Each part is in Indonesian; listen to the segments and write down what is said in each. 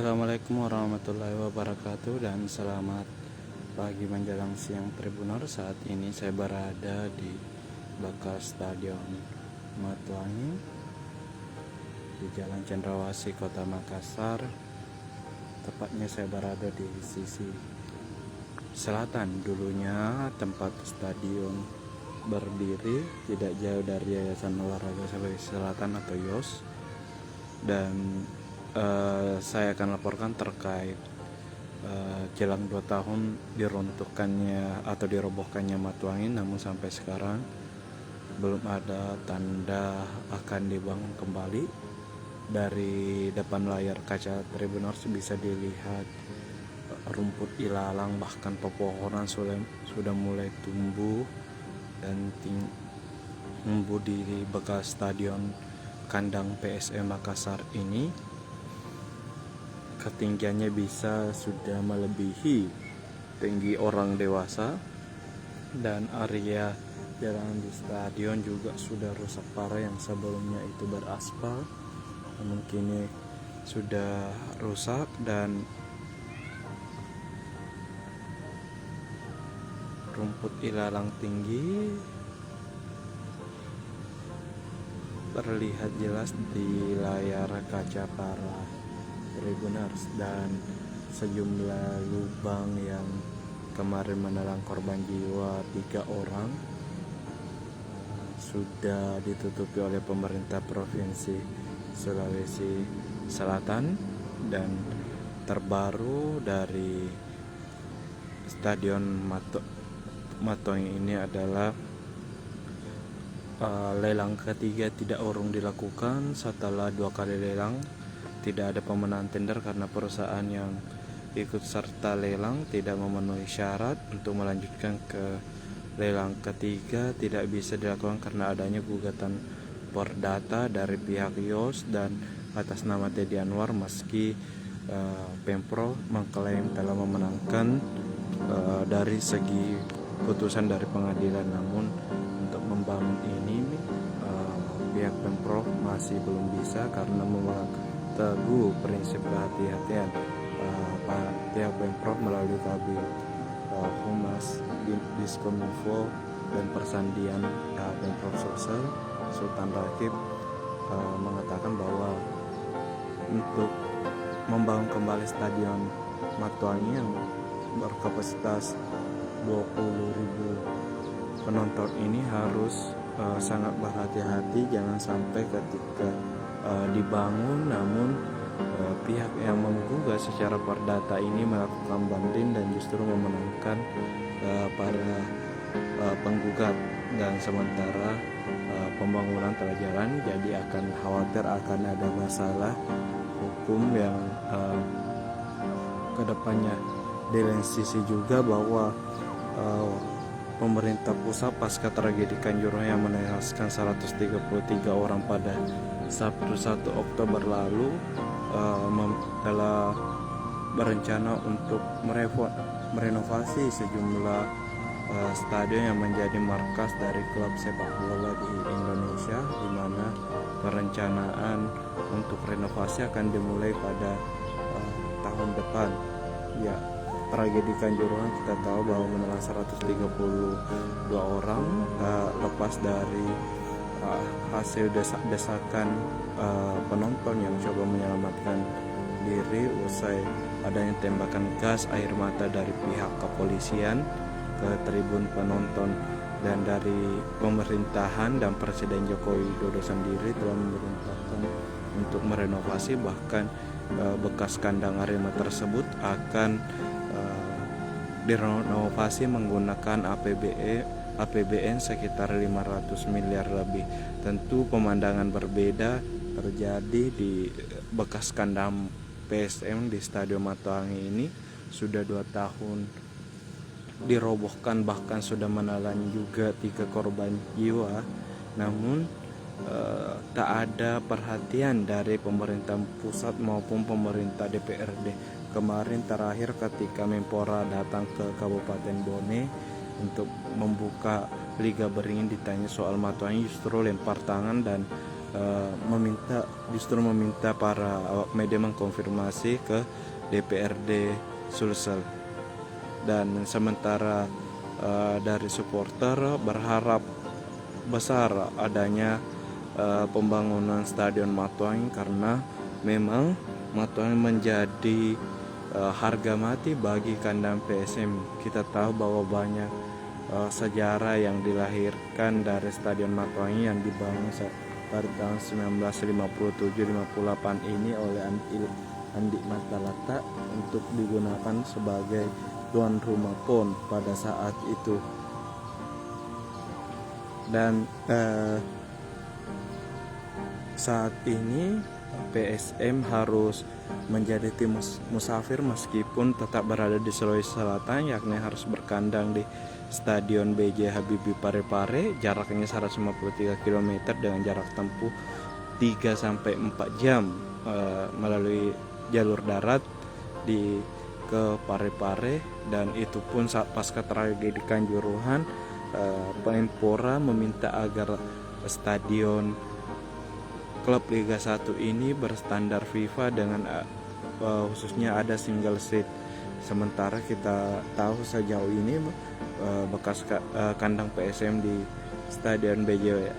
Assalamualaikum warahmatullahi wabarakatuh dan selamat pagi menjelang siang Tribunner. Saat ini saya berada di bekas Stadion Matuangi di Jalan Cendrawasih, Kota Makassar. Tepatnya saya berada di sisi selatan. Dulunya tempat stadion berdiri tidak jauh dari Yayasan Olahraga Sulawesi Selatan atau YOS, dan saya akan laporkan terkait jelang 2 tahun diruntuhkannya atau dirobohkannya Matuangi, namun sampai sekarang belum ada tanda akan dibangun kembali. Dari depan layar kaca Tribuners bisa dilihat rumput ilalang, bahkan pepohonan sudah mulai tumbuh dan tumbuh di bekas stadion kandang PSM Makassar ini. Ketinggiannya bisa sudah melebihi tinggi orang dewasa, dan area jalan di stadion juga sudah rusak parah. Yang sebelumnya itu beraspal, namun kini sudah rusak dan rumput ilalang tinggi terlihat jelas di layar kaca para Tribuners, dan sejumlah lubang yang kemarin menelan korban jiwa 3 orang sudah ditutupi oleh pemerintah Provinsi Sulawesi Selatan. Dan terbaru dari Stadion Matuangi ini adalah lelang ketiga tidak urung dilakukan. Setelah 2 kali lelang tidak ada pemenang tender karena perusahaan yang ikut serta lelang tidak memenuhi syarat untuk melanjutkan ke lelang ketiga. Tidak bisa dilakukan karena adanya gugatan perdata dari pihak YOS dan atas nama Teddy Anwar, meski Pemprov mengklaim telah memenangkan dari segi putusan dari pengadilan. Namun untuk membangun ini pihak Pemprov masih belum bisa karena memegang teguh prinsip kehati-hatian. Pihak Pemprov melalui Kabid Humas Diskominfo dan Persandian Pemprov Sulsel Sultan Rakib mengatakan bahwa untuk membangun kembali Stadion Matuangi yang berkapasitas 20.000 penonton ini harus sangat berhati-hati. Jangan sampai ketika dibangun namun pihak yang menggugat secara perdata ini melakukan banding dan justru memenangkan para penggugat, dan sementara pembangunan telah jalan. Jadi akan khawatir akan ada masalah hukum yang kedepannya. Di lain sisi juga bahwa pemerintah pusat pasca tragedi Kanjuruhan yang menewaskan 133 orang pada Sabtu 1 Oktober lalu telah berencana untuk merenovasi sejumlah stadion yang menjadi markas dari klub sepak bola di Indonesia, di mana perencanaan untuk renovasi akan dimulai pada tahun depan. Ya, tragedi Kanjuruhan kita tahu bahwa menelan 132 orang lepas dari hasil desakan penonton yang coba menyelamatkan diri usai adanya tembakan gas air mata dari pihak kepolisian ke tribun penonton. Dan dari pemerintahan dan Presiden Joko Widodo sendiri telah memerintahkan untuk merenovasi, bahkan bekas kandang Arema tersebut akan direnovasi menggunakan APBN sekitar 500 miliar lebih. Tentu pemandangan berbeda terjadi di bekas kandang PSM di Stadion Matuangi ini. Sudah 2 tahun dirobohkan, bahkan sudah menelan juga 3 korban jiwa, namun tak ada perhatian dari pemerintah pusat maupun pemerintah DPRD. Kemarin terakhir ketika Menpora datang ke Kabupaten Bone untuk membuka Liga Beringin, ditanya soal Matuangi justru lempar tangan dan meminta para awak media mengkonfirmasi ke DPRD Sulsel. Dan sementara dari supporter berharap besar adanya pembangunan Stadion Matuang, karena memang Matuang menjadi harga mati bagi kandang PSM. Kita tahu bahwa banyak sejarah yang dilahirkan dari Stadion Matuang yang dibangun pada tahun 1957-58 ini oleh Andi Matalata untuk digunakan sebagai tuan rumah PON pada saat itu. Dan saat ini PSM harus menjadi tim musafir meskipun tetap berada di Sulawesi Selatan, yakni harus berkandang di Stadion B.J. Habibie Parepare. Jaraknya 153 km dengan jarak tempuh 3-4 jam melalui jalur darat ke Parepare. Dan itu pun saat pasca tragedi Kanjuruhan, Menpora meminta agar stadion klub Liga 1 ini berstandar FIFA dengan khususnya ada single seat. Sementara kita tahu sejauh ini bekas kandang PSM di Stadion B.J.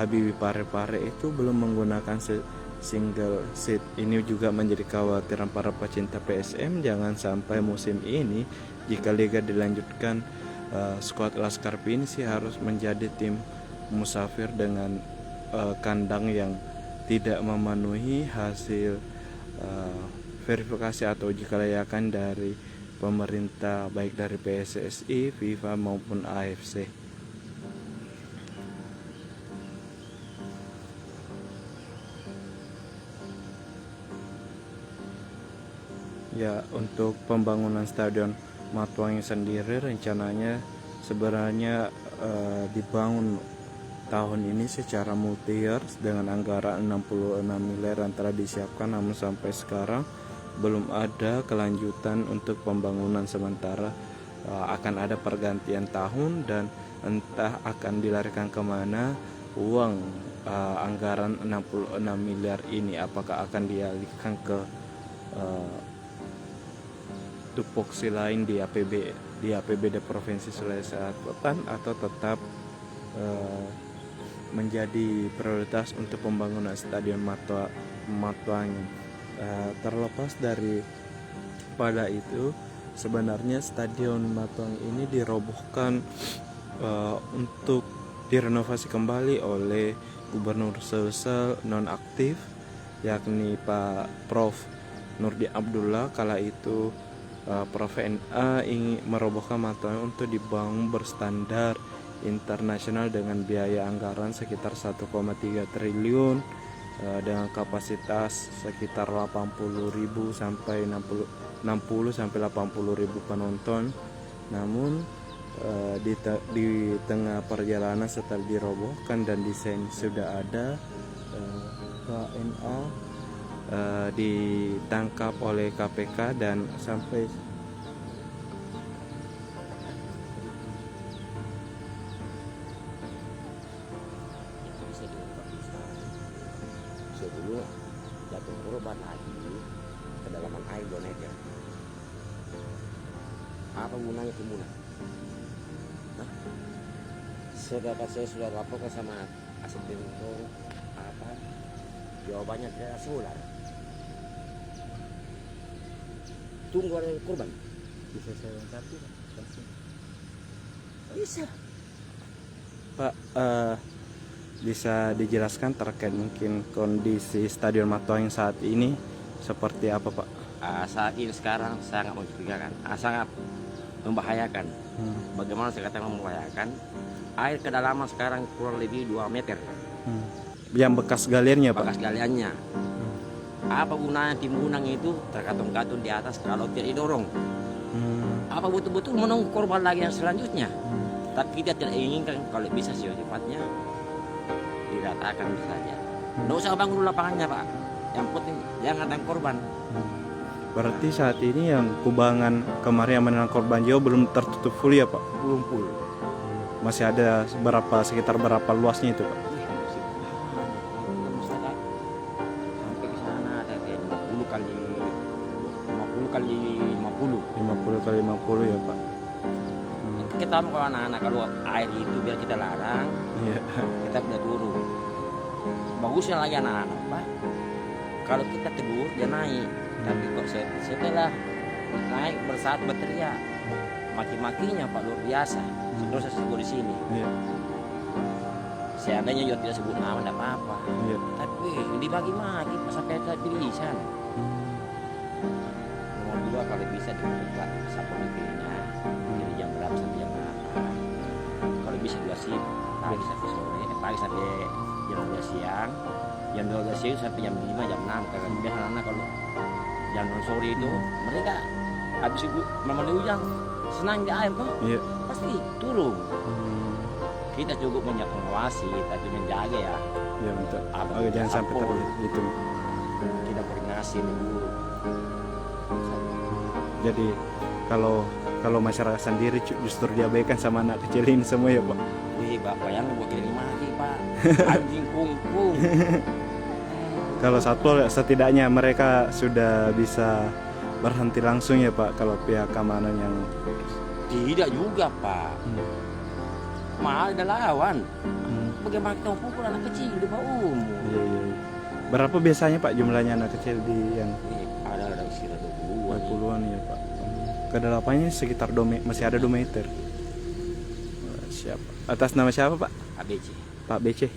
Habibie Parepare itu belum menggunakan single seat. Ini juga menjadi kekhawatiran para pecinta PSM, jangan sampai musim ini jika liga dilanjutkan, skuad Laskar Pinisi harus menjadi tim musafir dengan kandang yang tidak memenuhi hasil verifikasi atau uji kelayakan dari pemerintah, baik dari PSSI, FIFA maupun AFC. Ya, untuk pembangunan Stadion Matuang sendiri rencananya sebenarnya dibangun tahun ini secara multi-year dengan anggaran 66 miliar yang telah disiapkan, namun sampai sekarang belum ada kelanjutan untuk pembangunan. Sementara akan ada pergantian tahun dan entah akan dilarikan kemana uang anggaran 66 miliar ini, apakah akan dialihkan ke tupoksi lain di APBD Provinsi Sulawesi Selatan atau tetap menjadi prioritas untuk pembangunan Stadion Matuang. Terlepas dari pada itu, sebenarnya Stadion Matuang ini dirobohkan untuk direnovasi kembali oleh Gubernur Sulsel nonaktif, yakni Pak Prof. Nurdi Abdullah. Kala itu Prof. NA ingin merobohkan Matuang untuk dibangun berstandar internasional dengan biaya anggaran sekitar 1,3 triliun dengan kapasitas sekitar 80.000 sampai 60 sampai 80.000 penonton. Namun di tengah perjalanan setelah dirobohkan dan desain sudah ada, KNA ditangkap oleh KPK dan sampai dulu jatuh korban lagi kedalaman air 2 meter. Apa gunanya timunan? Saya sudah laporkan sama Asep Bintang, apa jawabannya tidak sular. Tunggu ada korban. bisa saya lengkapi, Bisa. Pak. Bisa dijelaskan terkait mungkin kondisi Stadion Matuang saat ini seperti apa, Pak? Saat ini sekarang sangat mencurigakan, sangat membahayakan. Bagaimana saya katakan membahayakan? Air kedalaman sekarang kurang lebih 2 meter. Yang bekas galiannya, Pak? Bekas galiannya. Apa gunanya timunan itu terkatung-katung di atas kalau tidak didorong? Apa betul-betul menunggu korban lagi yang selanjutnya? Tapi kita tidak inginkan, kalau bisa secepatnya diratakan saja. Nggak usah bangun dulu lapangannya, Pak. Yang penting jangan ada korban. Berarti saat ini yang kubangan kemarin yang menelan korban jiwa belum tertutup full ya, Pak? Belum full. Masih ada sekitar berapa luasnya itu, Pak? kali 50. 50 kali 50 ya Pak. Kita mau kalau anak-anak kalau air itu biar kita larang, Iya. kita udah turun. Bagusnya lagi anak-anak Pak. Kalau kita tegur dia naik, tapi kok setelah naik bersaat berteriak, maki-makinya Pak luar biasa. Terus saya sebut di sini. Iya. Seandainya juga tidak sebut nama tidak apa-apa. Iya. Tapi dibagi-maki Pak sampai kebilisan. Nomor 2 kalau bisa dibuka sapu litinya. Jadi jam berapa sampai jam berapa. Kalau bisa 2 shift, pagi sampai sore, pagi sampai jam 12 siang. Jam 12 siang sampai jam 5, jam 6. Karena biasa anak kalau jam 6 sore itu mereka habis itu memang hujan senang di air kok. Iya. Pasti turun. Kita cukup mengawasi, tapi menjaga ya. Ya betul. Apa Oke, jangan sampai apa. terlalu itu. Kita koordinasi dulu. Jadi kalau masyarakat sendiri justru diabaikan sama anak kecil ini semua ya Pak. Wih, Bapak yang buat kirim mati, Pak. Anjing kungkung. Kalau satpol setidaknya mereka sudah bisa berhenti langsung ya Pak. Kalau pihak keamanan yang Tidak juga, Pak. Malah ada lawan. Bagaimana kita mau pukul anak kecil di bawah umur? Iya, iya. Berapa biasanya Pak jumlahnya anak kecil di yang Ada sekitar 20-an. 20-an ya Pak. Kedalapannya sekitar masih ada 2 meter. Siap. Atas nama siapa Pak? ABC. Pak BC.